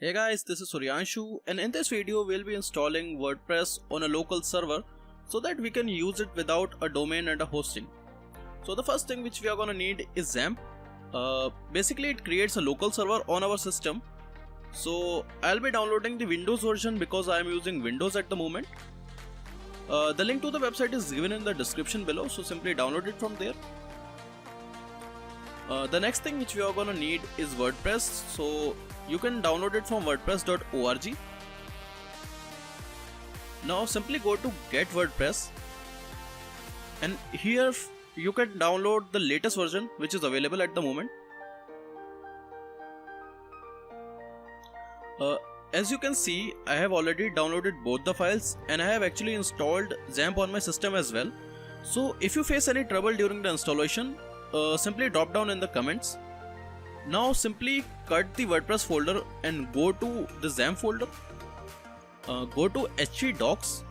Hey guys, this is Suryanshu, and in this video we'll be installing WordPress on a local server so that we can use it without a domain and a hosting. So the first thing which we are gonna need is XAMPP. Basically it creates a local server on our system. So I'll be downloading the Windows version because I am using Windows at the moment. The link to the website is given in the description below, so simply download it from there. The next thing which we are gonna need is WordPress, so you can download it from wordpress.org. Now simply go to Get WordPress, and here you can download the latest version which is available at the moment. As you can see, I have already downloaded both the files and I have actually installed XAMPP on my system as well. So if you face any trouble during the installation, simply drop down in the comments. Now simply cut the WordPress folder and go to the XAMPP folder. Go to htdocs.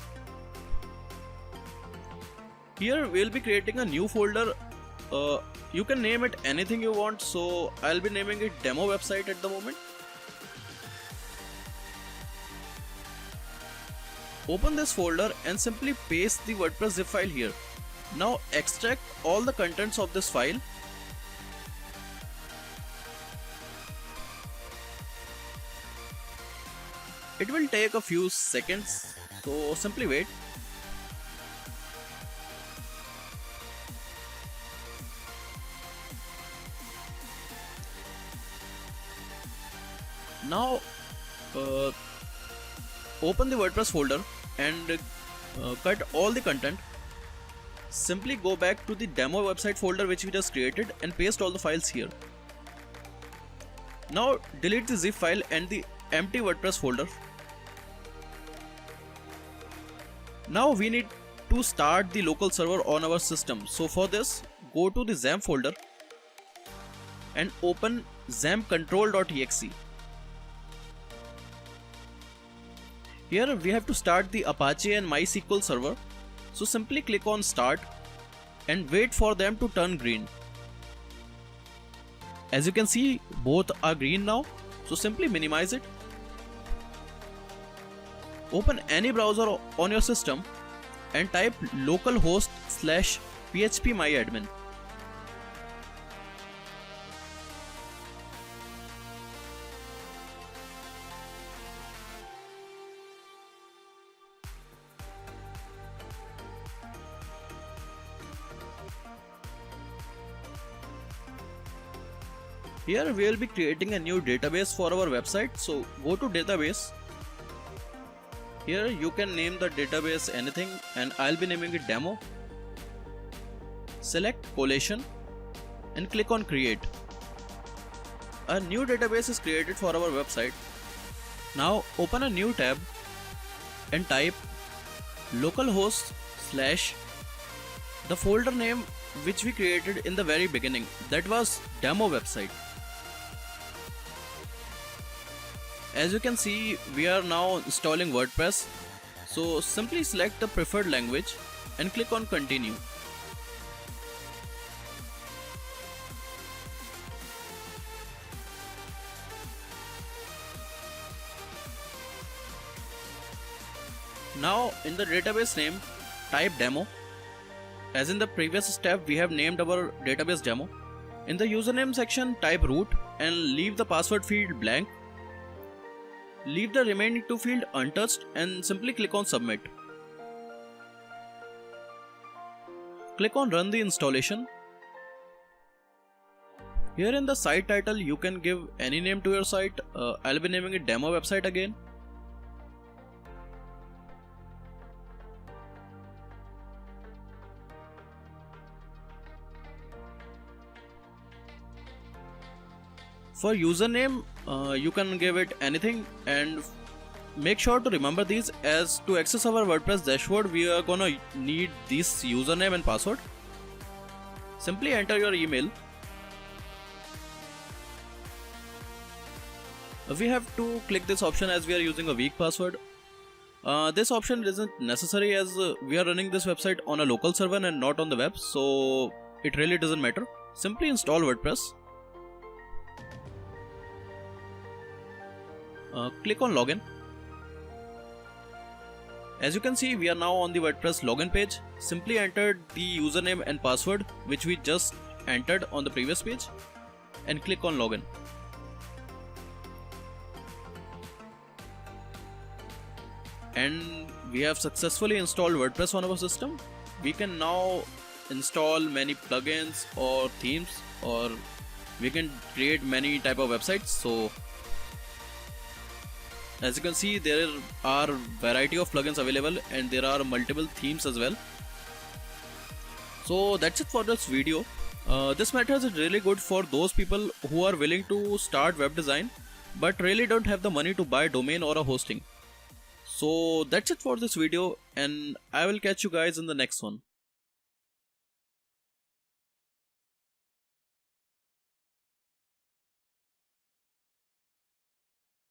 Here we will be creating a new folder. You can name it anything you want, so I'll be naming it demo website at the moment. Open this folder and simply paste the WordPress zip file here. Now extract all the contents of this file. It will take a few seconds, so simply wait. Now open the WordPress folder and cut all the content. Simply go back to the demo website folder which we just created and paste all the files here. Now delete the zip file and the empty WordPress folder. Now we need to start the local server on our system. So for this, go to the XAMPP folder and open xampcontrol.exe. Here we have to start the Apache and MySQL server. So simply click on Start and wait for them to turn green. As you can see, both are green now, so simply minimize it. Open any browser on your system and type localhost/phpMyAdmin. Here we will be creating a new database for our website, so go to database. Here you can name the database anything and I'll be naming it demo. Select collation and click on create. A new database is created for our website. Now open a new tab and type localhost/ the folder name which we created in the very beginning, that was demo website. As you can see, we are now installing WordPress, so simply select the preferred language and click on continue. Now in the database name, type demo. As in the previous step, we have named our database demo. In the username section, type root and leave the password field blank. Leave the remaining two fields untouched and simply click on submit. Click on run the installation. Here in the site title you can give any name to your site. I'll be naming it demo website again. For username, you can give it anything, and make sure to remember these, as to access our WordPress dashboard we are gonna need this username and password. Simply enter your email. We have to click this option as we are using a weak password. This option isn't necessary as we are running this website on a local server and not on the web, so it really doesn't matter. Simply install WordPress. Click on login. As you can see, we are now on the WordPress login page. Simply enter the username and password which we just entered on the previous page and click on login. And we have successfully installed WordPress on our system. We can now install many plugins or themes, or we can create many type of websites. So as you can see, there are variety of plugins available and there are multiple themes as well. So that's it for this video. This method is really good for those people who are willing to start web design but really don't have the money to buy a domain or a hosting. So that's it for this video, and I will catch you guys in the next one.